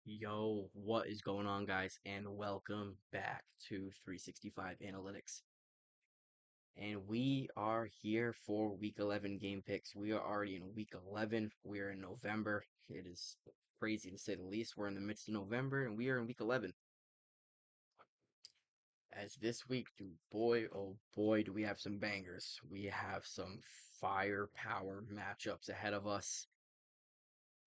Yo, what is going on, guys? And welcome back to 365 Analytics. And we are here for week 11 game picks. We are already in week 11. We are in November. It is crazy to say the least. We're in the midst of November and we are in week 11. As this week, boy, oh boy, do we have some bangers. We have some firepower matchups ahead of us.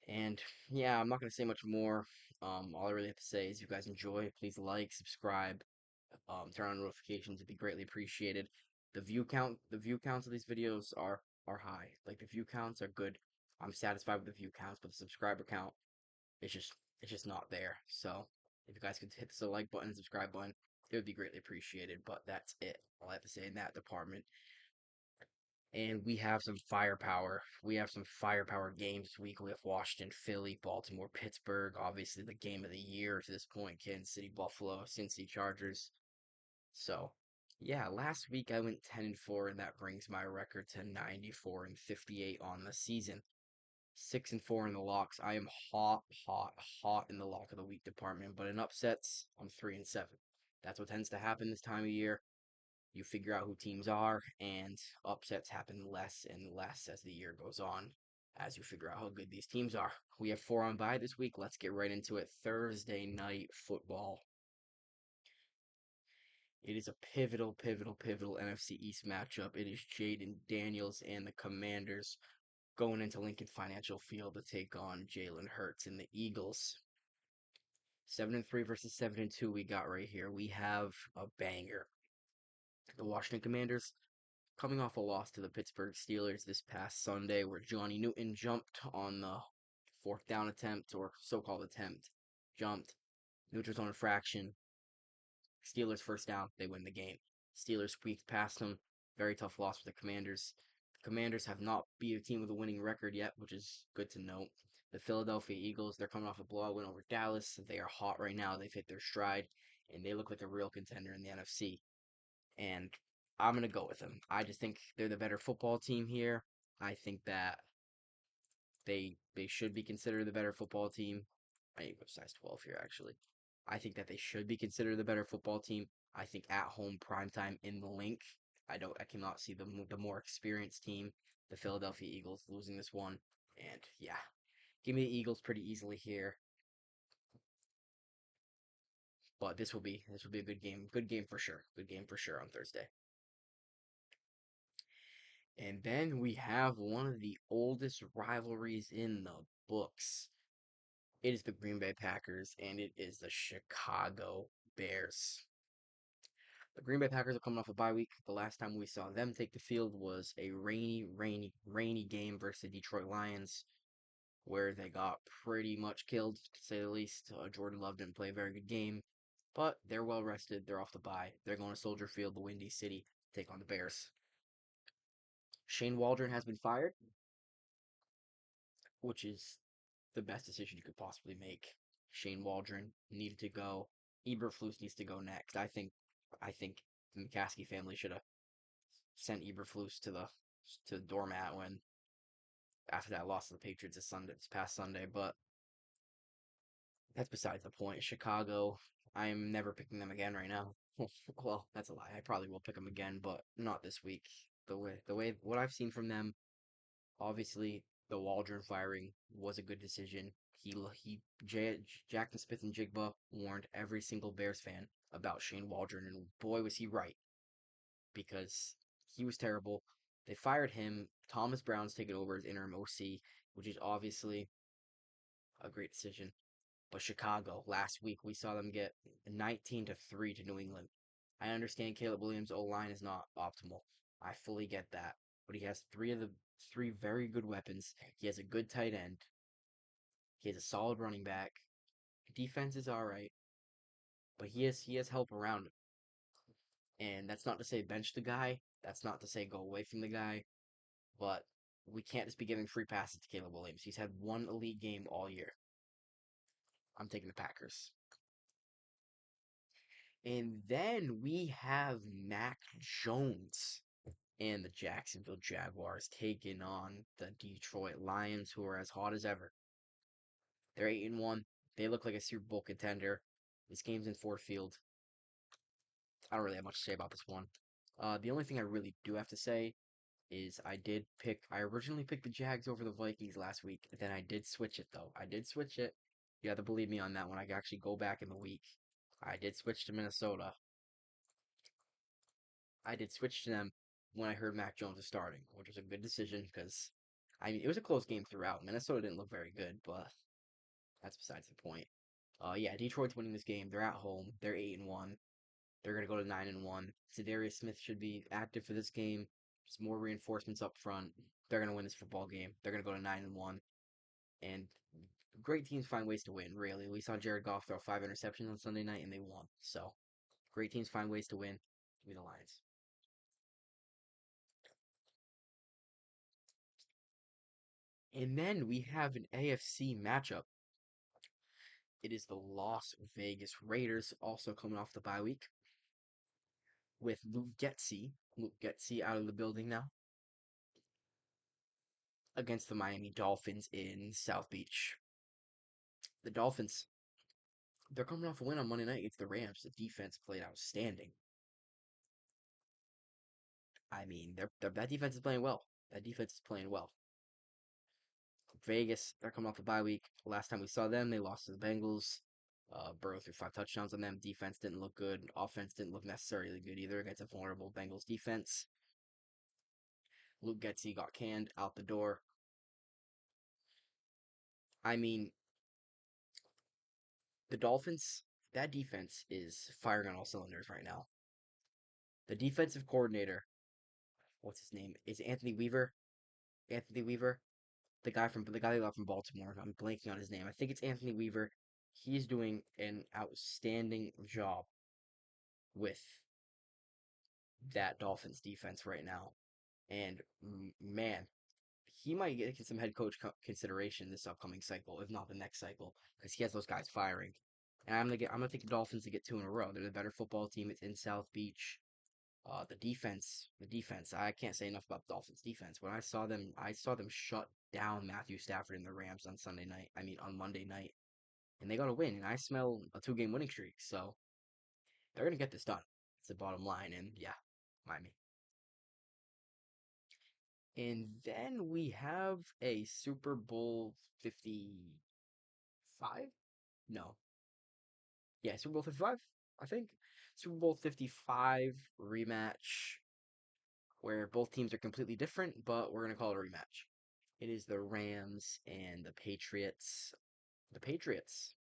And yeah, I'm not going to say much more. All I really have to say is if you guys enjoy, please like, subscribe, turn on notifications. It'd be greatly appreciated. The view counts of these videos are high. Like the view counts are good. I'm satisfied with the view counts, but the subscriber count it's just it's just not there. So if you guys could hit the like button, subscribe button, it would be greatly appreciated. But that's it. All I have to say in that department. And we have some firepower. We have some firepower games this week. We have Washington, Philly, Baltimore, Pittsburgh. Obviously, the game of the year to this point. Kansas City, Buffalo, Cincy, Chargers. So, yeah, last week I went 10-4, and that brings my record to 94-58 on the season. 6-4 in the locks. I am hot, hot, hot in the lock of the week department. But in upsets, I'm 3-7. That's what tends to happen this time of year. You figure out who teams are, and upsets happen less and less as the year goes on, as you figure out how good these teams are. We have four on bye this week. Let's get right into it. Thursday night football. It is a pivotal, pivotal, pivotal NFC East matchup. It is Jaden Daniels and the Commanders going into Lincoln Financial Field to take on Jalen Hurts and the Eagles. 7-3 versus 7-2 we got right here. We have a banger. The Washington Commanders coming off a loss to the Pittsburgh Steelers this past Sunday, where Johnny Newton jumped on the fourth down attempt, or so-called attempt, jumped, neutral zone infraction, Steelers first down, they win the game. Steelers squeaked past them. Very tough loss for the Commanders. The Commanders have not beat a team with a winning record yet, which is good to note. The Philadelphia Eagles, they're coming off a blowout win over Dallas. They are hot right now. They've hit their stride, and they look like a real contender in the NFC. And I'm going to go with them. I just think they're the better football team here. I think that they should be considered the better football team. I need to go size 12 here, actually. I think that they should be considered the better football team. I think at home primetime in the link. I cannot see the more experienced team, the Philadelphia Eagles, losing this one. And yeah, give me the Eagles pretty easily here. But this will be a good game. Good game for sure. Good game for sure on Thursday. And then we have one of the oldest rivalries in the books. It is the Green Bay Packers and it is the Chicago Bears. The Green Bay Packers are coming off a bye week. The last time we saw them take the field was a rainy, rainy, rainy game versus the Detroit Lions, where they got pretty much killed, to say the least. Jordan Love didn't play a very good game, but they're well rested. They're off the bye. They're going to Soldier Field, the Windy City, take on the Bears. Shane Waldron has been fired, which is the best decision you could possibly make. Shane Waldron needed to go. Eberflus needs to go next. I think the McCaskey family should have sent Eberflus to the doormat when after that loss to the Patriots this past Sunday. But that's besides the point. Chicago, I'm never picking them again right now. Well, that's a lie. I probably will pick them again, but not this week. The way what I've seen from them, obviously the Waldron firing was a good decision. Jackson Smith and Jigba warned every single Bears fan about Shane Waldron, and boy was he right because he was terrible. They fired him. Thomas Brown's taken over as interim OC, which is obviously a great decision. But Chicago, last week we saw them get 19-3 to New England. I understand Caleb Williams' O line is not optimal. I fully get that. But he has three very good weapons. He has a good tight end. He has a solid running back. Defense is alright, but he has help around him. And that's not to say bench the guy. That's not to say go away from the guy. But we can't just be giving free passes to Caleb Williams. He's had one elite game all year. I'm taking the Packers. And then we have Mac Jones and the Jacksonville Jaguars taking on the Detroit Lions, who are as hot as ever. They're 8-1. They look like a Super Bowl contender. This game's in Ford Field. I don't really have much to say about this one. The only thing I really do have to say is I originally picked the Jags over the Vikings last week. Then I did switch it though. I did switch it. You have to believe me on that one. I can actually go back in the week. I did switch to Minnesota. I did switch to them when I heard Mac Jones is starting, which was a good decision because I mean it was a close game throughout. Minnesota didn't look very good, but that's besides the point. Yeah, Detroit's winning this game. They're at home. They're 8-1. They're gonna go to 9-1. Za'Darius Smith should be active for this game. Just more reinforcements up front. They're gonna win this football game. They're gonna go to 9-1. And great teams find ways to win. Really, we saw Jared Goff throw 5 interceptions on Sunday night, and they won. So great teams find ways to win. Give me the Lions. And then we have an AFC matchup. It is the Las Vegas Raiders, also coming off the bye week, with Luke Getsy. Luke Getsy out of the building now against the Miami Dolphins in South Beach. The Dolphins, they're coming off a win on Monday night against the Rams. The defense played outstanding. I mean, that defense is playing well. That defense is playing well. Vegas, they're coming off a bye week. Last time we saw them, they lost to the Bengals. Burrow threw 5 touchdowns on them. Defense didn't look good. Offense didn't look necessarily good either against a vulnerable Bengals defense. Luke Getsy got canned out the door. I mean, the Dolphins, that defense is firing on all cylinders right now. The defensive coordinator, what's his name? Is Anthony Weaver? Anthony Weaver, the guy they got from Baltimore. I'm blanking on his name. I think it's Anthony Weaver. He's doing an outstanding job with that Dolphins defense right now. And man, he might get some head coach consideration this upcoming cycle, if not the next cycle, because he has those guys firing. And I'm gonna take the Dolphins to get 2 in a row. They're the better football team. It's in South Beach. The defense. I can't say enough about the Dolphins defense. When I saw them shut down Matthew Stafford and the Rams on Sunday night. I mean on Monday night, and they got a win. And I smell a 2-game winning streak. So they're gonna get this done. It's the bottom line. And yeah, Miami. And then we have a Super Bowl 55? No. Yeah, Super Bowl 55, I think. Super Bowl 55 rematch where both teams are completely different, but we're going to call it a rematch. It is the Rams and the Patriots. The Patriots,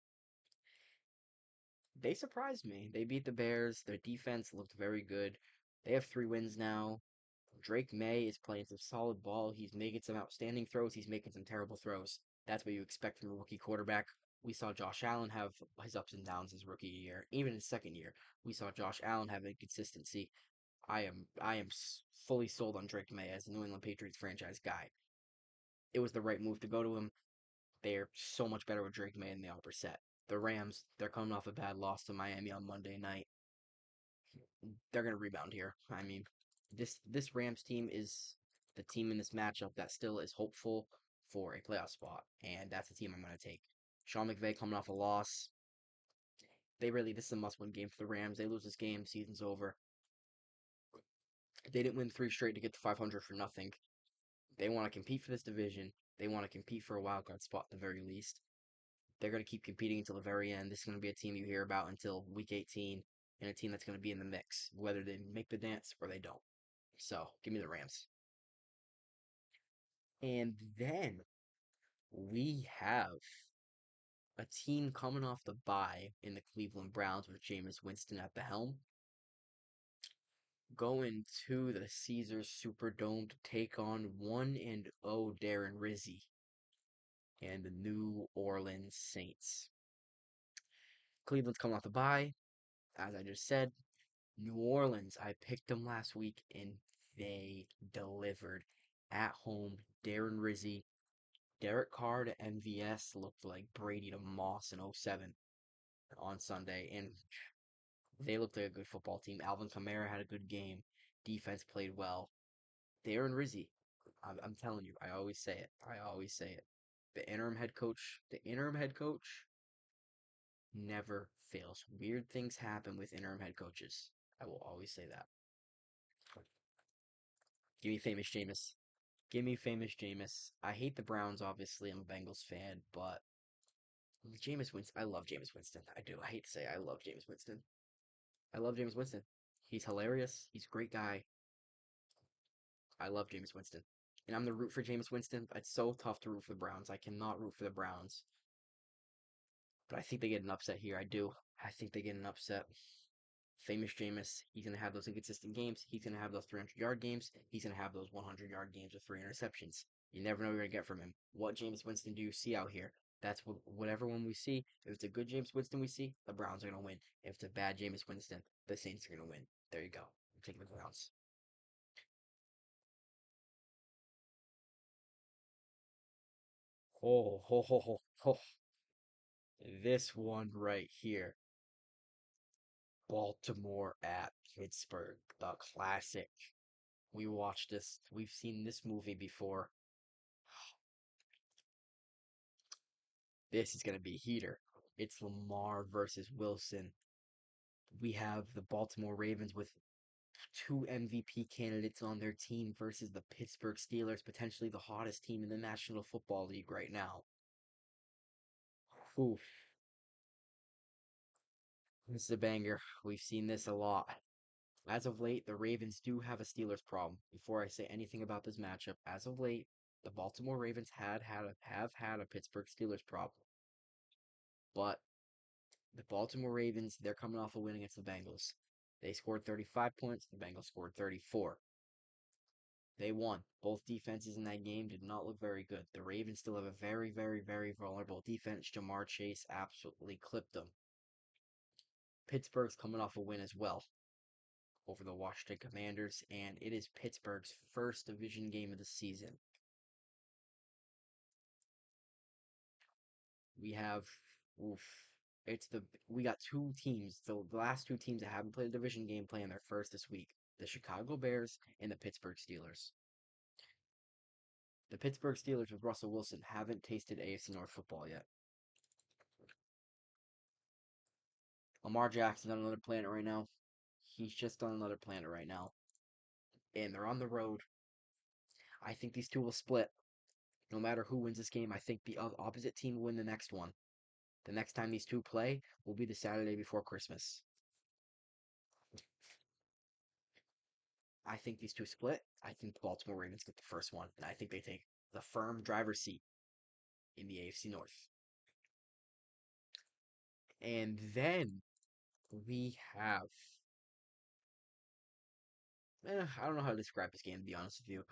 they surprised me. They beat the Bears. Their defense looked very good. They have 3 wins now. Drake May is playing some solid ball. He's making some outstanding throws. He's making some terrible throws. That's what you expect from a rookie quarterback. We saw Josh Allen have his ups and downs his rookie year. Even his second year, we saw Josh Allen have inconsistency. I am fully sold on Drake May as the New England Patriots franchise guy. It was the right move to go to him. They're so much better with Drake May than they are Brissett. The Rams, they're coming off a bad loss to Miami on Monday night. They're gonna rebound here. I mean, this Rams team is the team in this matchup that still is hopeful for a playoff spot, and that's the team I'm gonna take. Sean McVay coming off a loss. This is a must-win game for the Rams. They lose this game, season's over. They didn't win 3 straight to get to 500 for nothing. They want to compete for this division. They want to compete for a wild card spot at the very least. They're going to keep competing until the very end. This is going to be a team you hear about until week 18, and a team that's going to be in the mix, whether they make the dance or they don't. So, give me the Rams. And then we have a team coming off the bye in the Cleveland Browns with Jameis Winston at the helm, going to the Caesars Superdome to take on 1-0 Darren Rizzi and the New Orleans Saints. Cleveland's coming off the bye, as I just said. New Orleans, I picked them last week and they delivered at home. Darren Rizzi, Derek Carr to MVS looked like Brady to Moss in '07 on Sunday, and they looked like a good football team. Alvin Kamara had a good game. Defense played well. Darren Rizzi, I'm telling you, I always say it. I always say it. The interim head coach, never fails. Weird things happen with interim head coaches. I will always say that. Give me famous Jameis. Give me famous Jameis. I hate the Browns, obviously. I'm a Bengals fan, but Jameis Winston. I love Jameis Winston. I do. I hate to say I love Jameis Winston. I love Jameis Winston. He's hilarious. He's a great guy. I love Jameis Winston. And I'm the root for Jameis Winston. It's so tough to root for the Browns. I cannot root for the Browns. But I think they get an upset here. I do. I think they get an upset. Famous Jameis, he's going to have those inconsistent games. He's going to have those 300-yard games. He's going to have those 100-yard games with 3 interceptions. You never know what you're going to get from him. What Jameis Winston do you see out here? That's whatever one we see. If it's a good Jameis Winston we see, the Browns are going to win. If it's a bad Jameis Winston, the Saints are going to win. There you go. I'm taking the Browns. Oh, ho, ho, ho, ho. This one right here. Baltimore at Pittsburgh, the classic. We watched this. We've seen this movie before. This is going to be a heater. It's Lamar versus Wilson. We have the Baltimore Ravens with two MVP candidates on their team versus the Pittsburgh Steelers, potentially the hottest team in the National Football League right now. Oof. This is a banger. We've seen this a lot. As of late, the Ravens do have a Steelers problem. Before I say anything about this matchup, as of late, the Baltimore Ravens have had a Pittsburgh Steelers problem. But the Baltimore Ravens, they're coming off a win against the Bengals. They scored 35 points, the Bengals scored 34. They won. Both defenses in that game did not look very good. The Ravens still have a very, very, very vulnerable defense. Jamar Chase absolutely clipped them. Pittsburgh's coming off a win as well over the Washington Commanders, and it is Pittsburgh's first division game of the season. We have, oof, we got two teams. So the last two teams that haven't played a division game playing their first this week: the Chicago Bears and the Pittsburgh Steelers. The Pittsburgh Steelers with Russell Wilson haven't tasted AFC North football yet. Lamar Jackson's on another planet right now. He's just on another planet right now, and they're on the road. I think these two will split. No matter who wins this game, I think the opposite team will win the next one. The next time these two play will be the Saturday before Christmas. I think these two split. I think the Baltimore Ravens get the first one, and I think they take the firm driver's seat in the AFC North. And then we have, I don't know how to describe this game, to be honest with you.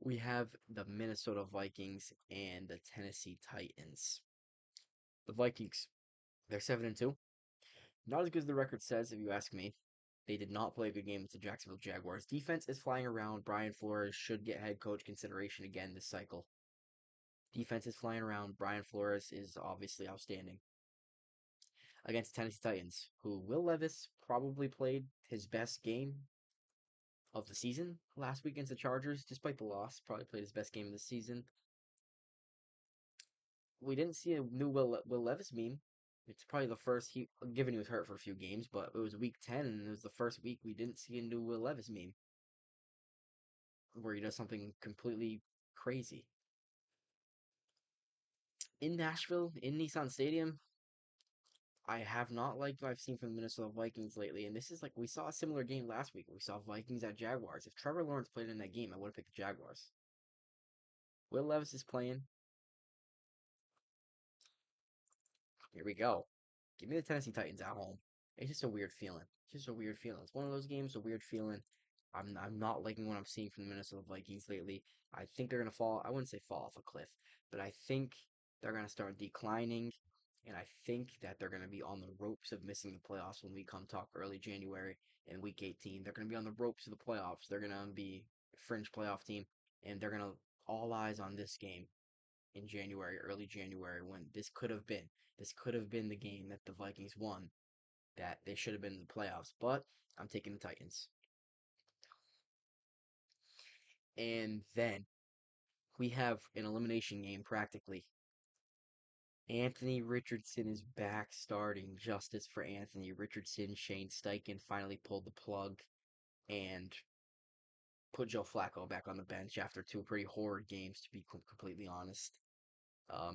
We have the Minnesota Vikings and the Tennessee Titans. The Vikings, they're 7-2. Not as good as the record says, if you ask me. They did not play a good game with the Jacksonville Jaguars. Defense is flying around. Brian Flores should get head coach consideration again this cycle. Defense is flying around. Brian Flores is obviously outstanding against Tennessee Titans, who Will Levis probably played his best game of the season last week against the Chargers, despite the loss. Probably played his best game of the season. We didn't see a new Will Levis meme. It's probably the first given he was hurt for a few games, but it was week 10, and it was the first week we didn't see a new Will Levis meme where he does something completely crazy. In Nashville, in Nissan Stadium, I have not liked what I've seen from the Minnesota Vikings lately, and this is like we saw a similar game last week. We saw Vikings at Jaguars. If Trevor Lawrence played in that game, I would have picked the Jaguars. Will Levis is playing. Here we go. Give me the Tennessee Titans at home. It's just a weird feeling. It's just a weird feeling. It's one of those games, a weird feeling. I'm not liking what I'm seeing from the Minnesota Vikings lately. I think they're gonna fall. I wouldn't say fall off a cliff, but I think they're gonna start declining, and I think that they're gonna be on the ropes of missing the playoffs when we come talk early January and Week 18. They're gonna be on the ropes of the playoffs. They're gonna be a fringe playoff team, and they're gonna all eyes on this game in January, early January, when this could have been the game that the Vikings won, that they should have been in the playoffs. But I'm taking the Titans. And then we have an elimination game practically. Anthony Richardson is back starting. Justice for Anthony Richardson. Shane Steichen finally pulled the plug and put Joe Flacco back on the bench after two pretty horrid games, to be completely honest.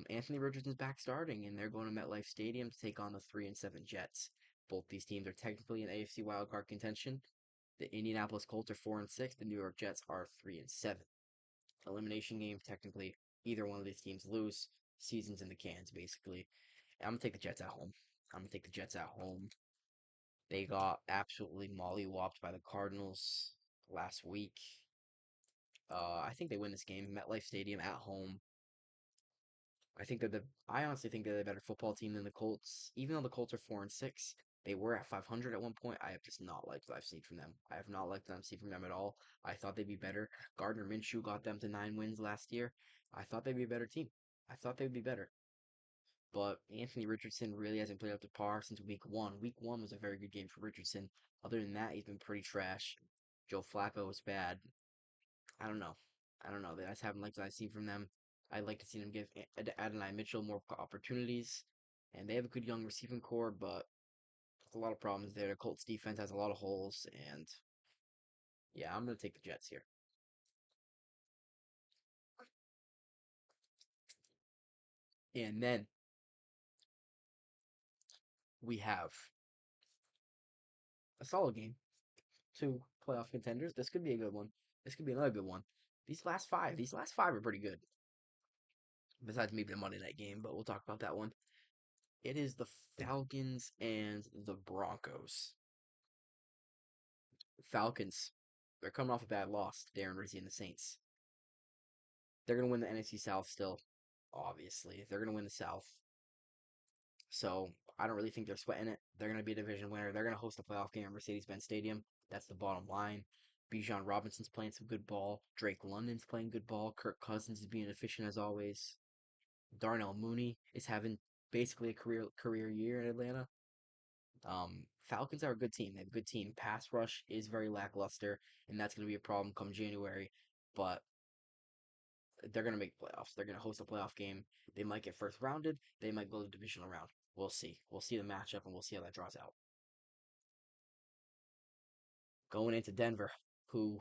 Anthony Richardson's back starting, and they're going to MetLife Stadium to take on the 3-7 Jets. Both these teams are technically in AFC wildcard contention. The Indianapolis Colts are 4-6. The New York Jets are 3-7. Elimination game, technically, either one of these teams lose. Season's in the cans, basically. I'm gonna take the Jets at home. I'm gonna take the Jets at home. They got absolutely mollywopped by the Cardinals last week. I think they win this game. MetLife Stadium at home. I honestly think they're the better football team than the Colts. Even though the Colts are 4-6, they were at 500 at one point. I have just not liked what I've seen from them. I have not liked what I've seen from them at all. I thought they'd be better. Gardner Minshew got them to 9 wins last year. I thought they'd be a better team. I thought they'd be better. But Anthony Richardson really hasn't played up to par since week one. Week one was a very good game for Richardson. Other than that, he's been pretty trash. Joe Flacco was bad. I don't know. I don't know. I just haven't liked what I've seen from them. I'd like to see them give Adonai Mitchell more opportunities. And they have a good young receiving core, but there's a lot of problems there. The Colts defense has a lot of holes, and yeah, I'm going to take the Jets here. And then we have a solid game. Two playoff contenders. This could be a good one. This could be another good one. These last five are pretty good. Besides maybe the Monday night game, but we'll talk about that one. It is the Falcons and the Broncos. Falcons, they're coming off a bad loss to Darren Rizzi and the Saints. They're going to win the NFC South still, obviously. They're going to win the South. So I don't really think they're sweating it. They're going to be a division winner. They're going to host a playoff game at Mercedes-Benz Stadium. That's the bottom line. Bijan Robinson's playing some good ball. Drake London's playing good ball. Kirk Cousins is being efficient as always. Darnell Mooney is having basically a career year in Atlanta. Falcons are a good team. They have a good team. Pass rush is very lackluster, and that's going to be a problem come January. But they're going to make playoffs. They're going to host a playoff game. They might get first rounded. They might go to the divisional round. We'll see. We'll see the matchup, and we'll see how that draws out. Going into Denver, who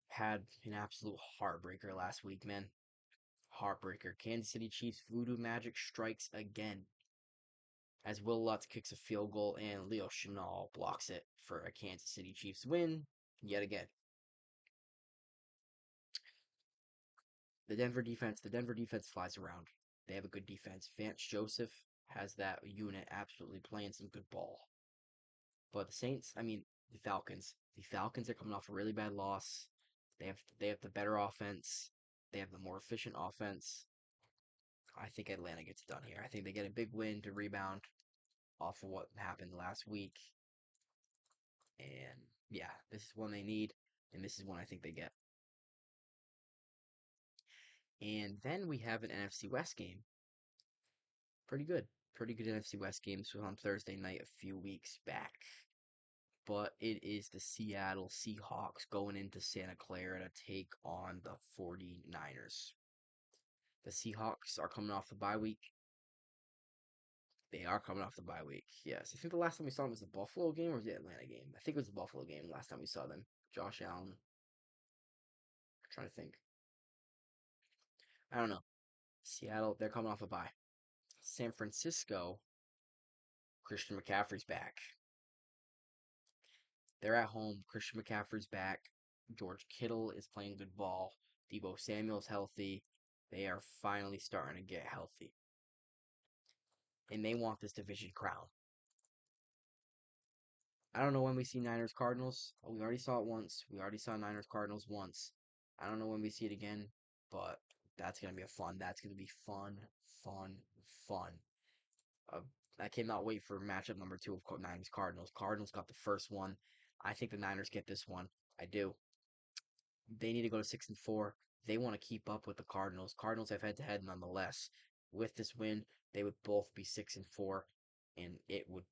had an absolute heartbreaker last week, man. Heartbreaker. Kansas City Chiefs voodoo magic strikes again as Will Lutz kicks a field goal and Leo Chenal blocks it for a Kansas City Chiefs win yet again. The Denver defense flies around. They have a good defense. Vance Joseph has that unit absolutely playing some good ball. But the Falcons are coming off a really bad loss. They have the better offense. They have the more efficient offense. I think Atlanta gets done here. I think they get a big win to rebound off of what happened last week. And yeah, this is one they need, and this is one I think they get. And then we have an NFC West game. Pretty good. Pretty good NFC West game. This was on Thursday night a few weeks back. But it is the Seattle Seahawks going into Santa Clara to take on the 49ers. The Seahawks are coming off the bye week. They are coming off the bye week. Yes. I think the last time we saw them was the Buffalo game or was the Atlanta game? I think it was the Buffalo game last time we saw them. Josh Allen. I'm trying to think. I don't know. Seattle, they're coming off a bye. San Francisco, Christian McCaffrey's back. They're at home. Christian McCaffrey's back. George Kittle is playing good ball. Debo Samuel's healthy. They are finally starting to get healthy. And they want this division crown. I don't know when we see Niners Cardinals. We already saw it once. We already saw Niners Cardinals once. I don't know when we see it again, but that's gonna be a fun. That's gonna be fun, fun, fun. Uh, I cannot wait for matchup number two of Niners Cardinals. Cardinals got the first one. I think the Niners get this one. I do. They need to go to 6-4. They want to keep up with the Cardinals. Cardinals have head to head nonetheless. With this win, they would both be 6-4, and it's going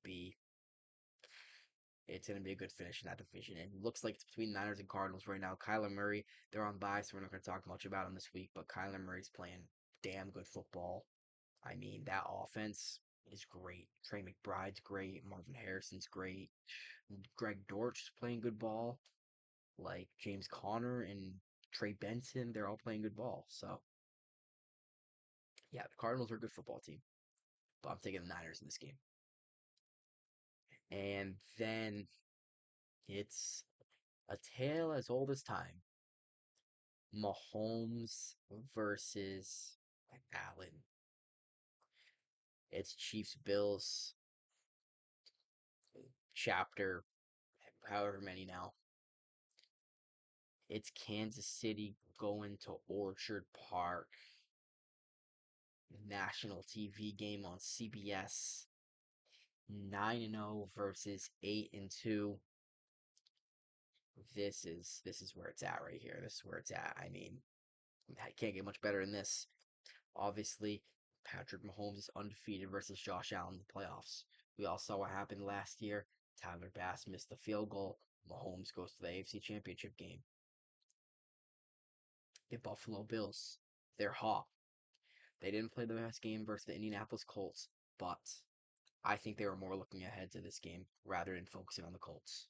to be a good finish in that division. And it looks like it's between Niners and Cardinals right now. Kyler Murray, they're on bye, so we're not going to talk much about him this week. But Kyler Murray's playing damn good football. I mean, that offense is great. Trey McBride's great. Marvin Harrison's great. Greg Dortch's playing good ball. Like James Conner and Trey Benson, they're all playing good ball. So, yeah, the Cardinals are a good football team. But I'm taking the Niners in this game. And then it's a tale as old as time. Mahomes versus Allen. It's Chiefs Bills chapter, however many now. It's Kansas City going to Orchard Park. National TV game on CBS. 9-0 versus 8-2. This is where it's at right here. This is where it's at. I mean, I can't get much better than this. Obviously, Patrick Mahomes is undefeated versus Josh Allen in the playoffs. We all saw what happened last year. Tyler Bass missed the field goal. Mahomes goes to the AFC Championship game. The Buffalo Bills, they're hot. They didn't play the best game versus the Indianapolis Colts, but I think they were more looking ahead to this game rather than focusing on the Colts.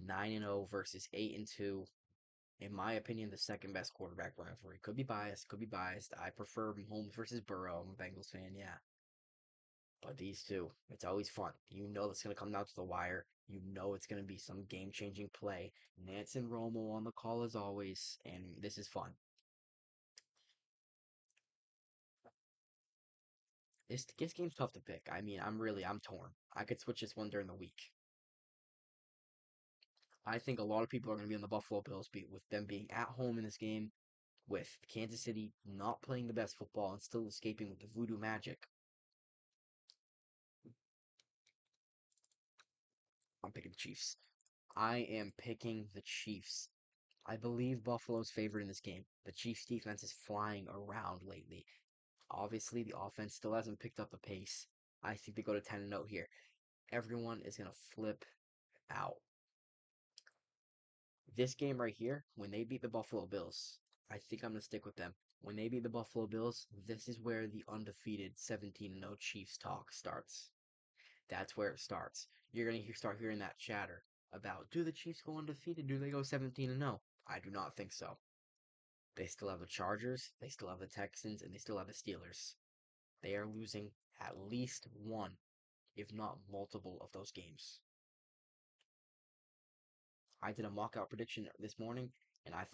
9-0 versus 8-2. In my opinion, the second best quarterback rivalry. Could be biased, could be biased. I prefer Mahomes versus Burrow. I'm a Bengals fan, yeah. But these two, it's always fun. You know it's going to come down to the wire. You know it's going to be some game changing play. Nance and Romo on the call as always, and this is fun. This game's tough to pick. I mean, I'm torn. I could switch this one during the week. I think a lot of people are going to be on the Buffalo Bills with them being at home in this game, with Kansas City not playing the best football and still escaping with the voodoo magic. I'm picking the Chiefs. I am picking the Chiefs. I believe Buffalo's favored in this game. The Chiefs defense is flying around lately. Obviously, the offense still hasn't picked up the pace. I think they go to 10-0 here. Everyone is going to flip out. This game right here, when they beat the Buffalo Bills, I think I'm going to stick with them. When they beat the Buffalo Bills, this is where the undefeated 17-0 Chiefs talk starts. That's where it starts. You're going to start hearing that chatter about, do the Chiefs go undefeated? Do they go 17-0? I do not think so. They still have the Chargers, they still have the Texans, and they still have the Steelers. They are losing at least one, if not multiple, of those games. I did a mock-out prediction this morning, and I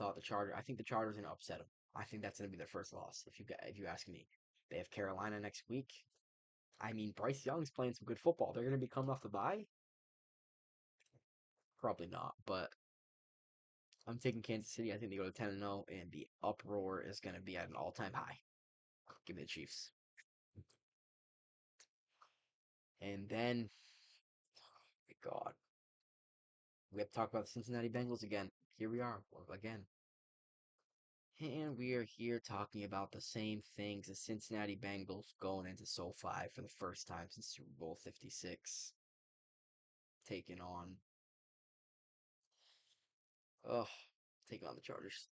think the Chargers are going to upset them. I think that's going to be their first loss, if you ask me. They have Carolina next week. I mean, Bryce Young's playing some good football. They're going to be coming off the bye? Probably not, but I'm taking Kansas City. I think they go to 10-0, and the uproar is going to be at an all-time high. Give me the Chiefs. And then, oh my God, we have to talk about the Cincinnati Bengals again. Here we are again. And we are here talking about the same things as Cincinnati Bengals going into SoFi for the first time since Super Bowl 56. Taking on, oh, taking on the Chargers.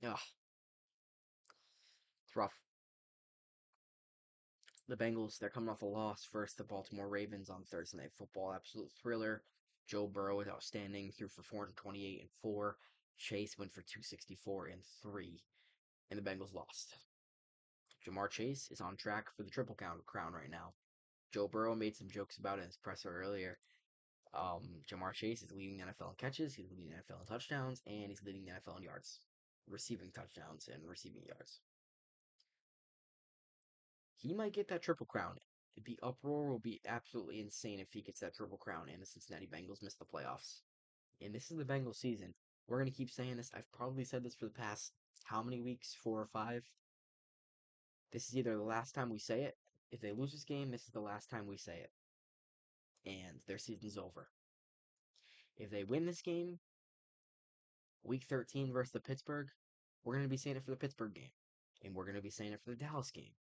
Ugh, it's rough. The Bengals, they're coming off a loss versus the Baltimore Ravens on Thursday Night Football. Absolute thriller. Joe Burrow is outstanding, threw for 428 and 4. Chase went for 264 and 3. And the Bengals lost. Jamar Chase is on track for the triple crown right now. Joe Burrow made some jokes about it in his presser earlier. Jamar Chase is leading the NFL in catches, he's leading the NFL in touchdowns, and he's leading the NFL in yards, receiving touchdowns and receiving yards. He might get that triple crown. The uproar will be absolutely insane if he gets that triple crown and the Cincinnati Bengals miss the playoffs. And this is the Bengals season. We're going to keep saying this. I've probably said this for the past how many weeks? 4 or 5. This is either the last time we say it. If they lose this game, this is the last time we say it. And their season's over. If they win this game, week 13 versus the Pittsburgh, we're going to be saying it for the Pittsburgh game. And we're going to be saying it for the Dallas game.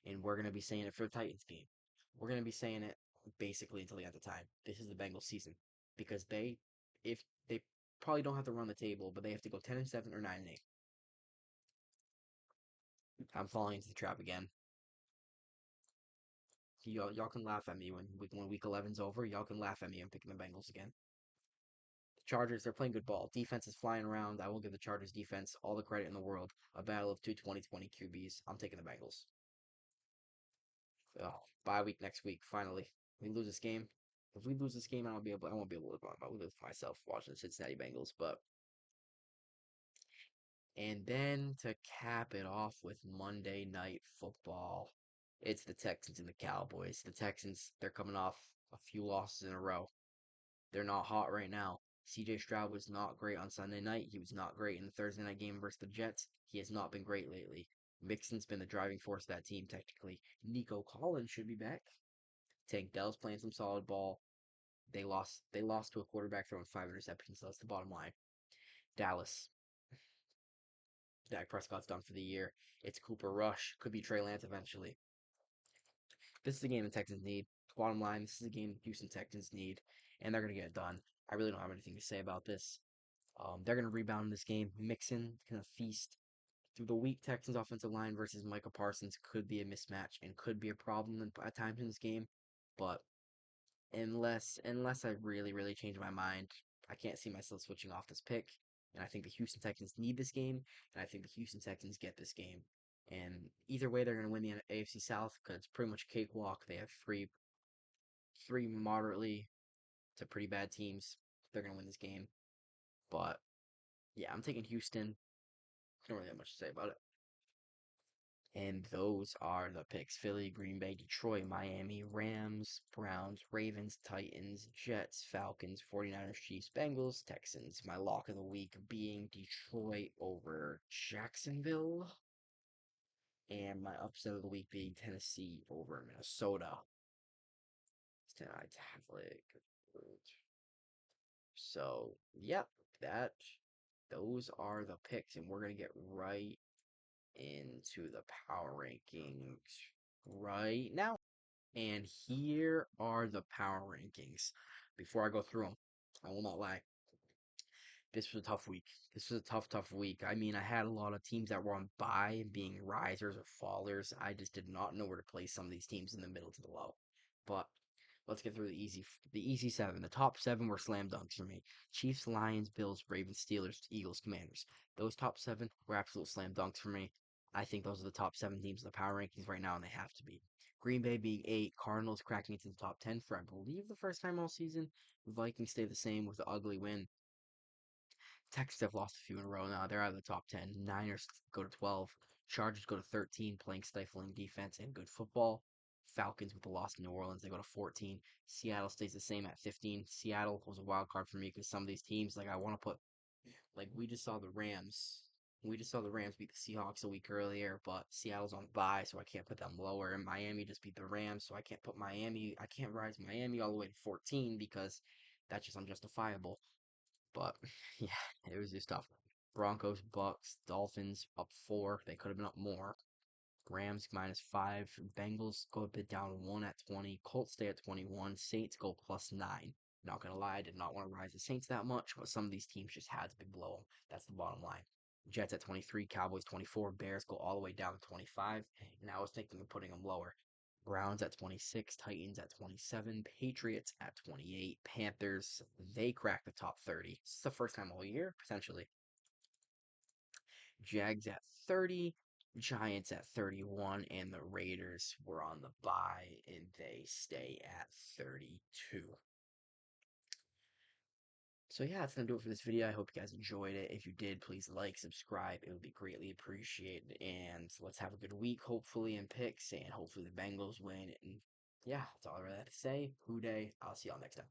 And we're going to be saying it for the Titans game. We're going to be saying it basically until the end of time. This is the Bengals season. Because if they probably don't have to run the table, but they have to go 10-7 or 9-8. I'm falling into the trap again. Y'all can laugh at me when week 11's over. Y'all can laugh at me. I'm picking the Bengals again. The Chargers, they're playing good ball. Defense is flying around. I will give the Chargers defense all the credit in the world. A battle of two 2020 QBs. I'm taking the Bengals. Oh, bye week next week. Finally, we lose this game. If we lose this game, I won't be able to live with myself watching the Cincinnati Bengals. But and then to cap it off with Monday Night Football, it's the Texans and the Cowboys. The Texans, they're coming off a few losses in a row. They're not hot right now. CJ Stroud was not great on Sunday night. He was not great in the Thursday night game versus the Jets. He has not been great lately. Mixon's been the driving force of that team, technically. Nico Collins should be back. Tank Dell's playing some solid ball. They lost to a quarterback throwing 5 interceptions, so that's the bottom line. Dallas. Dak Prescott's done for the year. It's Cooper Rush. Could be Trey Lance eventually. This is the game the Texans need. Bottom line, this is the game the Houston Texans need, and they're going to get it done. I really don't have anything to say about this. They're going to rebound in this game. Mixon going to feast. Through the weak Texans offensive line versus Micah Parsons could be a mismatch and could be a problem at times in this game. But unless I really change my mind, I can't see myself switching off this pick. And I think the Houston Texans need this game, and I think the Houston Texans get this game. And either way, they're going to win the AFC South because it's pretty much a cakewalk. They have three moderately to pretty bad teams. They're going to win this game. But yeah, I'm taking Houston. Don't really have much to say about it. And those are the picks: Philly, Green Bay, Detroit, Miami, Rams, Browns, Ravens, Titans, Jets, Falcons, 49ers, Chiefs, Bengals, Texans. My lock of the week being Detroit over Jacksonville. And my upset of the week being Tennessee over Minnesota. Catholic. So, yep, that those are the picks, and we're gonna get right into the power rankings right now. And here are the power rankings. Before I go through them, I will not lie. This was a tough week. This was a tough week. I mean, I had a lot of teams that were on bye, being risers or fallers. I just did not know where to place some of these teams in the middle to the low. But let's get through the easy seven. The top seven were slam dunks for me. Chiefs, Lions, Bills, Ravens, Steelers, Eagles, Commanders. Those top seven were absolute slam dunks for me. I think those are the top seven teams in the power rankings right now, and they have to be. Green Bay being eight, Cardinals cracking into the top 10 for, I believe, the first time all season. Vikings stay the same with the ugly win. Texans have lost a few in a row now. They're out of the top 10. Niners go to 12. Chargers go to 13, playing stifling defense and good football. Falcons with the loss to New Orleans, they go to 14. Seattle stays the same at 15. Seattle was a wild card for me because some of these teams, like I want to put, like we just saw the Rams. We just saw the Rams beat the Seahawks a week earlier, but Seattle's on bye, so I can't put them lower. And Miami just beat the Rams, so I can't put Miami. I can't rise Miami all the way to 14 because that's just unjustifiable. But yeah, it was just tough. Broncos, Bucks, Dolphins up 4. They could have been up more. Rams -5. Bengals go a bit down 1 at 20. Colts stay at 21. Saints go +9. Not gonna lie, I did not want to rise the Saints that much, but some of these teams just had to be below them. That's the bottom line. Jets at 23, Cowboys 24, Bears go all the way down to 25, and I was thinking of putting them lower. Browns at 26, Titans at 27, Patriots at 28, Panthers, they crack the top 30. It's the first time all year, potentially. Jags at 30, Giants at 31, and the Raiders were on the bye and they stay at 32. So yeah, that's gonna do it for this video. I hope you guys enjoyed it. If you did, please like, subscribe. It would be greatly appreciated. And let's have a good week, hopefully, in picks, and hopefully the Bengals win. And yeah, that's all I really have to say. WHODEY. I'll see y'all next time.